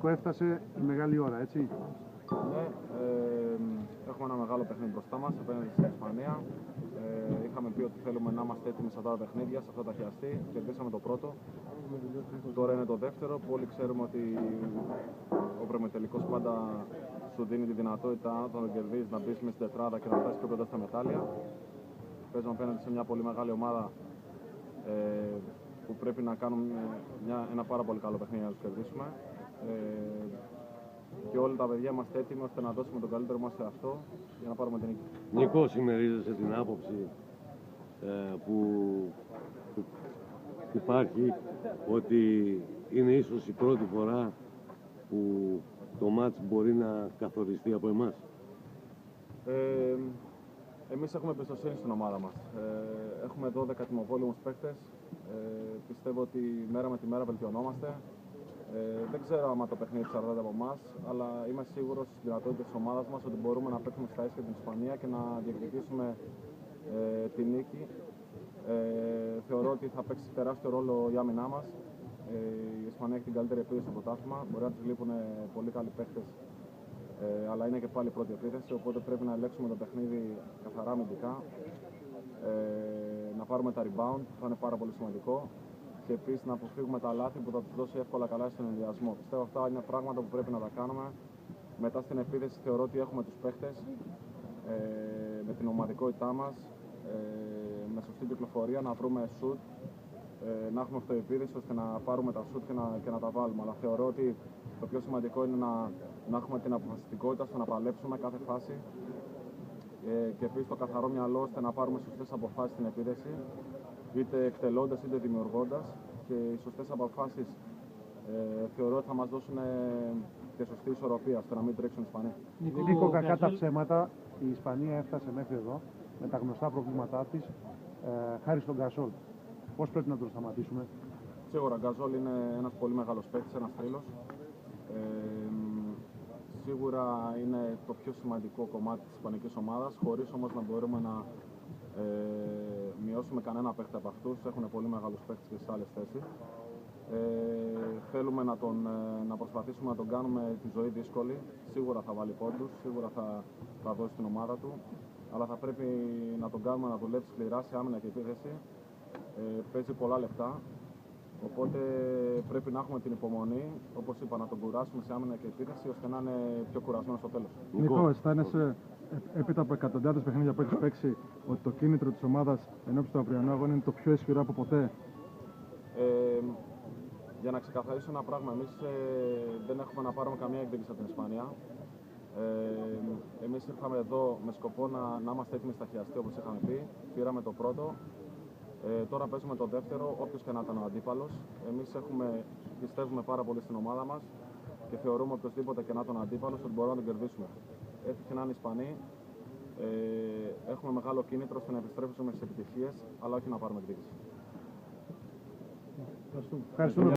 Νίκο, έφτασε η μεγάλη ώρα, έτσι. Ναι, έχουμε ένα μεγάλο παιχνίδι μπροστά μας απέναντι στην Ισπανία. Είχαμε πει ότι θέλουμε να είμαστε έτοιμοι σε αυτά τα παιχνίδια, σε αυτά τα χιαστή. Κερδίσαμε το πρώτο. Τώρα είναι το δεύτερο, που όλοι ξέρουμε ότι ο προμετελικός πάντα σου δίνει τη δυνατότητα να τον κερδίσεις, να μπεις μες στην τετράδα και να φτάσεις πιο κοντά στα μετάλλια. Παίζουμε απέναντι σε μια πολύ μεγάλη ομάδα που πρέπει να κάνουμε ένα πάρα πολύ καλό παιχνίδι να τους κερδίσουμε. Και όλα τα παιδιά είμαστε έτοιμοι ώστε να δώσουμε τον καλύτερο μας σε αυτό για να πάρουμε την νίκη. Νίκο, συμμερίζεσαι την άποψη που υπάρχει ότι είναι ίσως η πρώτη φορά που το μάτς μπορεί να καθοριστεί από εμάς? Εμείς έχουμε εμπιστοσύνη στην ομάδα μας. Έχουμε 12 τιμοβόλυμους παίκτες. Πιστεύω ότι μέρα με τη μέρα βελτιωνόμαστε. Δεν ξέρω άμα το παιχνίδι εξαρτάται από εμάς, αλλά είμαι σίγουρος στις δυνατότητες της ομάδας μας ότι μπορούμε να παίξουμε στα ίσια την Ισπανία και να διεκδικήσουμε τη νίκη. Θεωρώ ότι θα παίξει τεράστιο ρόλο η άμυνά μας. Η Ισπανία έχει την καλύτερη επίθεση στο πρωτάθλημα. Μπορεί να τους λείπουν πολύ καλοί παίκτες, αλλά είναι και πάλι πρώτη επίθεση. Οπότε πρέπει να ελέγξουμε το παιχνίδι καθαρά αμυντικά. Να πάρουμε τα rebound, που θα είναι πάρα πολύ σημαντικό. Και επίσης να αποφύγουμε τα λάθη που θα τους δώσει εύκολα καλά στον ενδιασμό. Πιστεύω αυτά είναι πράγματα που πρέπει να τα κάνουμε. Μετά στην επίθεση θεωρώ ότι έχουμε τους παίχτες με την ομαδικότητά μας, με σωστή κυκλοφορία, να βρούμε shoot, να έχουμε αυτοεπίθεση ώστε να πάρουμε τα shoot και να τα βάλουμε. Αλλά θεωρώ ότι το πιο σημαντικό είναι να έχουμε την αποφασιστικότητα στο να παλέψουμε κάθε φάση και επίσης το καθαρό μυαλό ώστε να πάρουμε σωστές αποφάσεις στην επίθεση, είτε εκτελώντας είτε δημιουργώντας, και οι σωστές αποφάσεις θεωρώ ότι θα μας δώσουν και σωστή ισορροπία ώστε να μην τρέξουν οι Ισπανοί. Νίκο, κακά τα ψέματα, η Ισπανία έφτασε μέχρι εδώ με τα γνωστά προβλήματά της, χάρη στον Γκασόλ. Πώς πρέπει να τον σταματήσουμε? Σίγουρα, ο Γκαζόλ είναι ένας πολύ μεγάλος παίκτης, ένας θρύλος. Σίγουρα είναι το πιο σημαντικό κομμάτι της ισπανικής ομάδας, χωρίς όμως να μπορούμε να μειώσουμε κανένα παίκτη από αυτούς. Έχουν πολύ μεγάλους παίκτες και στις άλλες θέσεις. Θέλουμε να προσπαθήσουμε να τον κάνουμε τη ζωή δύσκολη. Σίγουρα θα βάλει πόντους, σίγουρα θα δώσει την ομάδα του, αλλά θα πρέπει να τον κάνουμε να δουλέψει σκληρά σε άμυνα και επίθεση. Παίζει πολλά λεπτά, οπότε πρέπει να έχουμε την υπομονή, όπως είπα, να τον κουράσουμε σε άμυνα και επίθεση ώστε να είναι πιο κουρασμένο στο τέλος. Νίκο, αισθάνεσαι έπειτα από εκατοντάδες παιχνίδια που έχεις παίξει ότι το κίνητρο της ομάδας ενώπιση του αυριανού αγώνα είναι το πιο ισχυρό από ποτέ? Για να ξεκαθαρίσω ένα πράγμα, εμείς δεν έχουμε να πάρουμε καμία εκδίκηση από την Ισπανία. Εμείς ήρθαμε εδώ με σκοπό να είμαστε έτοιμοι στα χιαστή, όπως είχαμε πει. Πήραμε το πρώτο. Τώρα παίζουμε το δεύτερο, όποιος και να ήταν ο αντίπαλος. Εμείς πιστεύουμε πάρα πολύ στην ομάδα μας και θεωρούμε οποιοδήποτε και να ήταν ο αντίπαλος ότι μπορούμε να τον κερδίσουμε. Έτυχε να είναι Ισπανοί. Έχουμε μεγάλο κίνητρο στο να επιστρέψουμε στις επιτυχίες, αλλά όχι να πάρουμε εκδίκηση. Ευχαριστούμε.